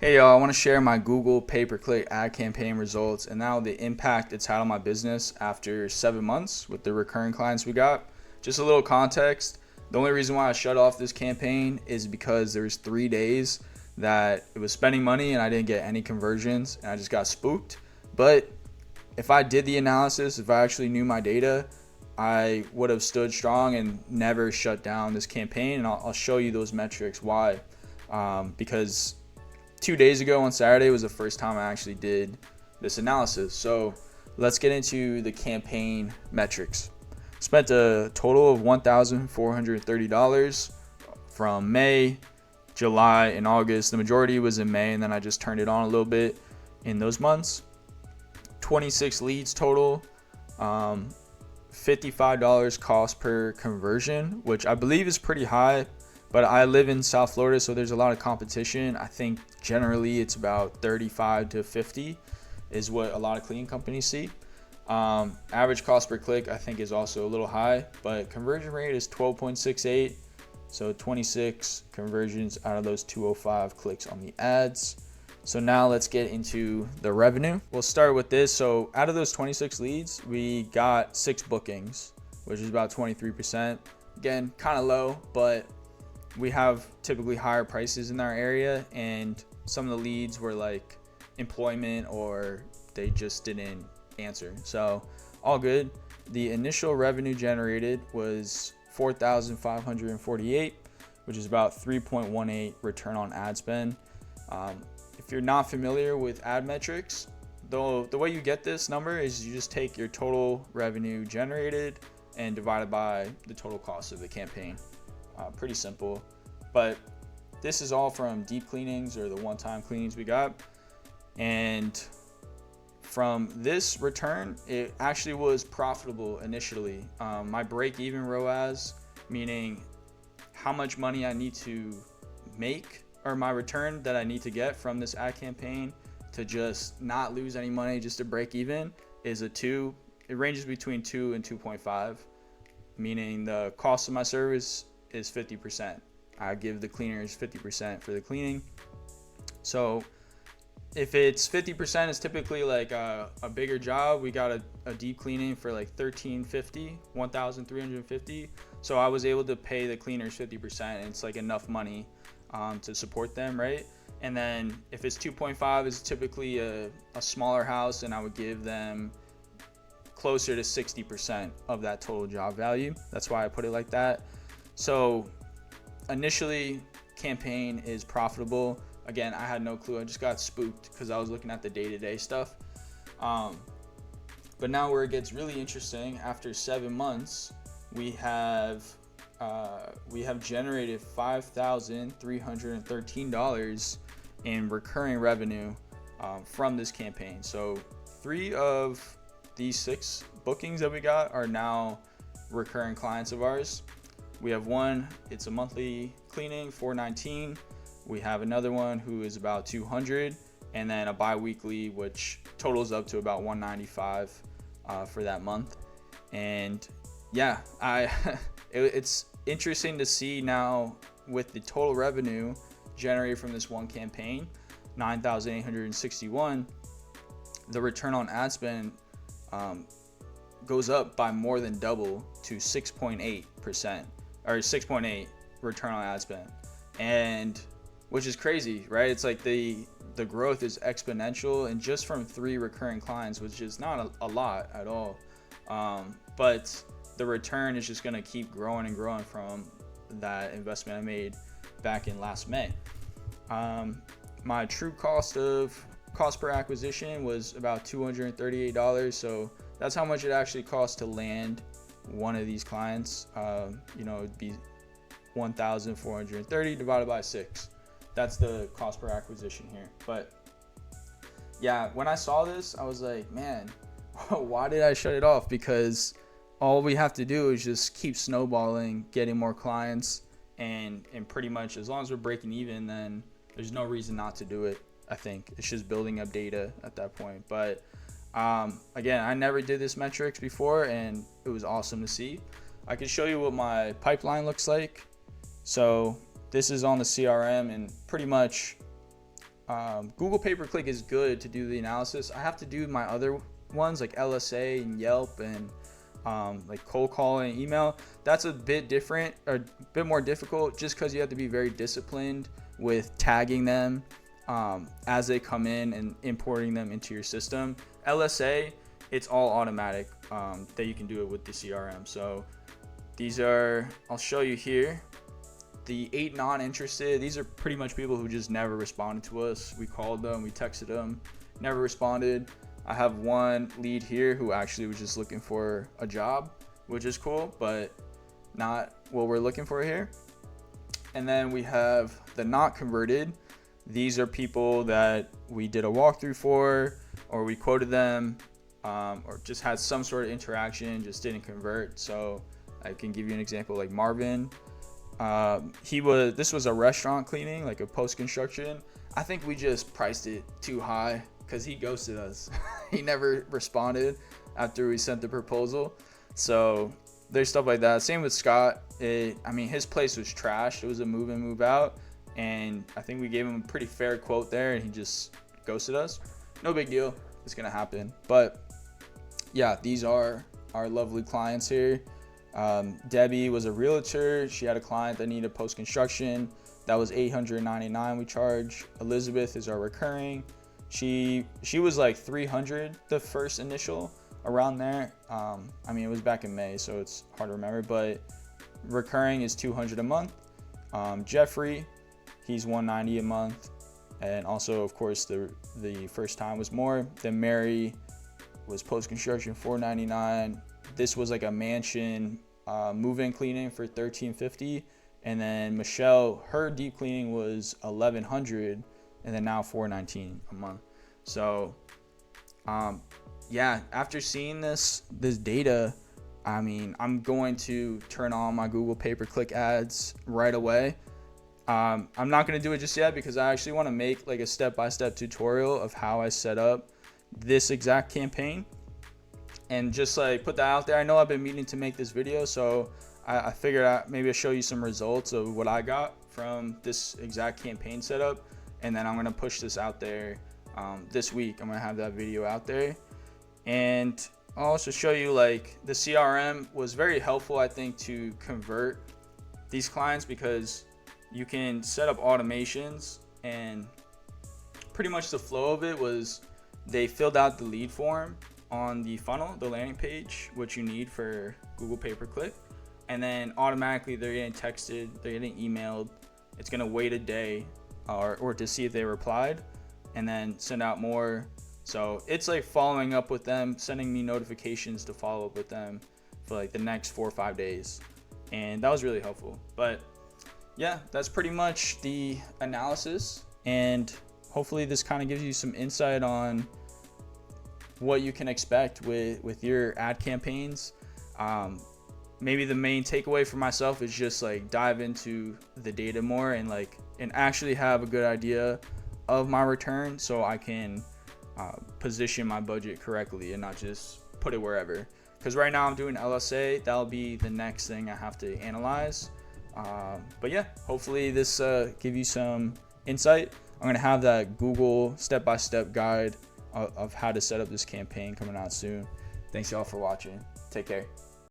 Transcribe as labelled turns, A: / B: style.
A: Hey y'all, I want to share my Google pay-per-click ad campaign results and now the impact it's had on my business after 7 months with the recurring clients we got. Just a little context. The only reason why I shut off this campaign is because there was 3 days that it was spending money and I didn't get any conversions and I just got spooked. But if I did the analysis, if I actually knew my data, I would have stood strong and never shut down this campaign. And I'll show you those metrics why. Because 2 days ago on Saturday was the first time I actually did this analysis. So let's get into the campaign metrics. Spent a total of $1,430 from May, July, and August. The majority was in May, and then I just turned it on a little bit in those months. 26 leads total, $55 cost per conversion, which I believe is pretty high. But I live in South Florida, so there's a lot of competition. I think generally it's about 35 to 50 is what a lot of cleaning companies see. Average cost per click I think is also a little high, but conversion rate is 12.68. So 26 conversions out of those 205 clicks on the ads. So now let's get into the revenue. We'll start with this. So out of those 26 leads, we got 6 bookings, which is about 23%. Again, kind of low, but we have typically higher prices in our area, and some of the leads were like employment or they just didn't answer. So all good. The initial revenue generated was $4,548, which is about 3.18 return on ad spend. If you're not familiar with ad metrics, though, the way you get this number is you just take your total revenue generated and divide it by the total cost of the campaign. Pretty simple, but this is all from deep cleanings or the one-time cleanings we got. And from this return, it actually was profitable initially. My break-even ROAS, meaning how much money I need to make, or my return that I need to get from this ad campaign to just not lose any money, just to break even, is a 2. It ranges between 2 and 2.5, meaning the cost of my service is 50%. I give the cleaners 50% for the cleaning. So if it's 50%, it's typically like a bigger job. We got a deep cleaning for like $1,350. So I was able to pay the cleaners 50%, and it's like enough money to support them, right? And then if it's 2.5, it's typically a smaller house, and I would give them closer to 60% of that total job value. That's why I put it like that. So initially, campaign is profitable. Again, I had no clue. I just got spooked because I was looking at the day-to-day stuff. But now where it gets really interesting, after 7 months, we have generated $5,313 in recurring revenue from this campaign. So 3 of these 6 bookings that we got are now recurring clients of ours. We have one, it's a monthly cleaning, $419. We have another one who is about $200, and then a bi-weekly, which totals up to about $195 for that month. And yeah, it's interesting to see now with the total revenue generated from this one campaign, $9,861, the return on ad spend goes up by more than double to 6.8%, or 6.8 return on ad spend, and which is crazy, right? It's like the growth is exponential, and just from 3 recurring clients, which is not a lot at all, but the return is just going to keep growing and growing from that investment I made back in last May. My true cost per acquisition was about $238, so that's how much it actually costs to land one of these clients. It'd be 1,430 divided by 6. That's the cost per acquisition here. But yeah, when I saw this, I was like, man, why did I shut it off? Because all we have to do is just keep snowballing, getting more clients, and pretty much as long as we're breaking even, then there's no reason not to do it. I think it's just building up data at that point. But again, I never did this metrics before, and it was awesome to see. I can show you what my pipeline looks like. So this is on the CRM, and pretty much Google pay-per-click is good to do the analysis. I have to do my other ones like LSA and Yelp and like cold calling, email. That's a bit different, or a bit more difficult, just because you have to be very disciplined with tagging them as they come in and importing them into your system. LSA, it's all automatic that you can do it with the CRM. So these are, I'll show you here. The 8 non-interested, these are pretty much people who just never responded to us. We called them, we texted them, never responded. I have one lead here who actually was just looking for a job, which is cool, but not what we're looking for here. And then we have the not converted. These are people that we did a walkthrough for, or we quoted them, or just had some sort of interaction, just didn't convert. So I can give you an example, like Marvin. This was a restaurant cleaning, like a post-construction. I think we just priced it too high because he ghosted us. He never responded after we sent the proposal. So there's stuff like that. Same with Scott. His place was trashed. It was a move in, move out. And I think we gave him a pretty fair quote there, and he just ghosted us. No big deal. It's going to happen. But yeah, these are our lovely clients here. Debbie was a realtor. She had a client that needed post-construction. That was $899 we charge. Elizabeth is our recurring. She was like 300 the first initial, around there. It was back in May, so it's hard to remember, but recurring is 200 a month. Jeffrey, he's 190 a month, and also of course the first time was more. Then Mary was post-construction, $499. This was like a mansion move-in cleaning for $1,350, and then Michelle, her deep cleaning was $1,100, and then now $419 a month. So after seeing this data, I'm going to turn on my Google pay-per-click ads right away. I'm not going to do it just yet because I actually want to make like a step-by-step tutorial of how I set up this exact campaign and just like put that out there. I know I've been meaning to make this video, so I figured out maybe I'll show you some results of what I got from this exact campaign setup, and then I'm going to push this out there this week. I'm going to have that video out there, and I'll also show you like the CRM was very helpful, I think, to convert these clients, because you can set up automations, and pretty much the flow of it was they filled out the lead form on the funnel, the landing page, which you need for Google pay-per-click, and then automatically they're getting texted, they're getting emailed. It's gonna wait a day or to see if they replied, and then send out more. So it's like following up with them, sending me notifications to follow up with them for like the next 4 or 5 days, and that was really helpful. But yeah, that's pretty much the analysis, and hopefully this kind of gives you some insight on what you can expect with your ad campaigns. Maybe the main takeaway for myself is just like dive into the data more and actually have a good idea of my return, so I can position my budget correctly and not just put it wherever. Because right now I'm doing LSA. That'll be the next thing I have to analyze. But yeah, hopefully this give you some insight. I'm gonna have that Google step-by-step guide of how to set up this campaign coming out soon. Thanks y'all for watching. Take care.